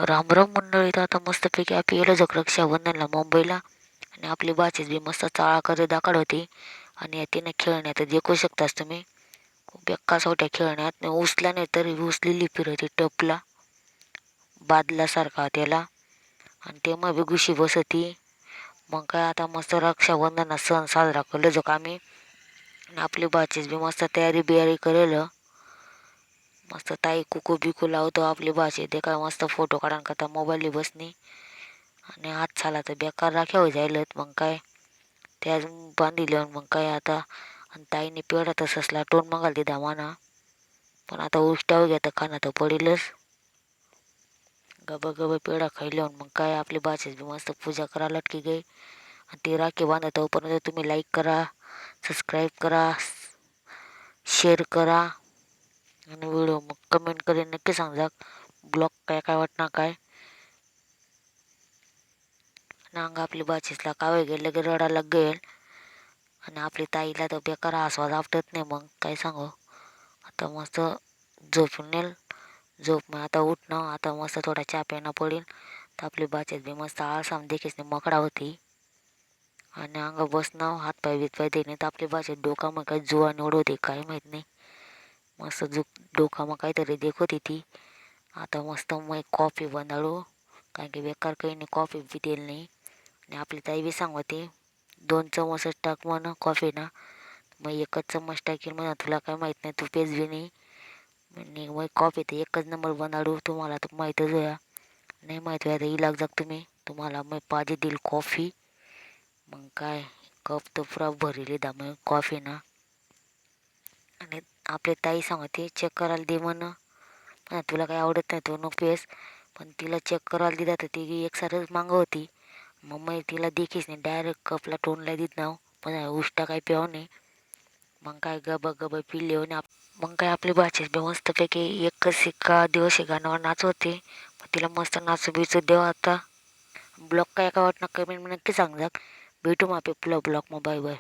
रामराम मंडळी. तर आता मस्तपैकी आपली गेलो जग रक्षाबंधनला मुंबईला. आणि आपली बाचीच बी मस्त चाळा करे दाखड होती. आणि तिने खेळण्यात देखू शकतास तुम्ही. खूप बेक्कास होत्या खेळण्यात. उचला नाही तरी उचलेली फिरती टपला बादलासारखा त्याला. आणि ते मग बी घुशी बसती. मग काय आता मस्त रक्षाबंधना सण साजरा केलो जो आम्ही. आणि आपली बाचीच बी मस्त तयारी बियारी करेल. मस्त ताई कुकू बिकू लावतो आपली भाषे ते काय मस्त फोटो काढून करता मोबाईल बसनी. आणि हात झाला तर बेकार राख्यावर जायलत. मग काय ते अजून बांधिले. मग काय आता आणि ताईने पेढा तसंच लाटून मगाल दिदा म्हणा. पण आता उष्ट्यावर घ्या तर खाणं तर पडेलच. गबा गबा पेढा खायल्यावर मग काय आपली भाषेच बी मस्त पूजा करा लटकी गई. आणि ती राखी बांधा तोपर्यंत तुम्ही लाईक करा, सबस्क्राईब करा, शेअर करा. आणि व्हिडिओ मग कमेंट करून नक्की सांगा ब्लॉग काय काय वाटणार काय. नांग आपली बाचीसला कावे गेले की रडायला गेल. आणि आपली ताईला तर बेकार आस्वाद आपटत नाही. मग काय सांगू आता मस्त झोपून नेल. झोप मग आता उठणं आता मस्त थोडा चहा प्यानं पडेल. तर आपली बाचीत बी मस्त आळसाम देखीच नाही मकडा होती. आणि अंग बसणं हातपाय बितपाय देणे तर आपली बाचीत डोका मग काही जुवा निवड होते काय माहीत नाही. मस्त डोका मग काहीतरी देखत ती. आता मस्त मग कॉफी बनाडू. कारण की बेकार काही नाही कॉफी बी देईल नाही. आणि आपली ताई बी सांगते 2 चमचच टाक म्हणा कॉफी ना. मग 1च चम्मच टाकील म्हणा तुला काय माहीत नाही तू पेज बी नाही. आणि मग कॉफी तर 1च नंबर बनाडू तुम्हाला तर माहीतच होया. नाही माहीत होया तर इलाग जाग तुम्ही तुम्हाला मग पाहिजे देईल कॉफी. मग काय कप तर पुरा भरली दा मग कॉफी ना. आणि आपली ताई सांगते चेक करायला दे म्हणा. तुला काही आवडत नाही तो नको पेस. पण तिला चेक करायला दिला तर ती एकसारच मागं होती. मग तिला देखीच नाही डायरेक्ट कपला टोनला देत ना. पण उष्टा काही प्याव नाही. मग काय गबा गबा पिल्ले आणि मग काय आपली बाचीच बी मस्तपैकी एकच शिक्का दिवशी गाण्यावर नाचवते. मग तिला मस्त नाचू बिचू देऊ आता. ब्लॉग काय काय वाटणार कमेंट नक्की सांगा. भेटू मग आपल्या ब्लॉग मग बाय बाय.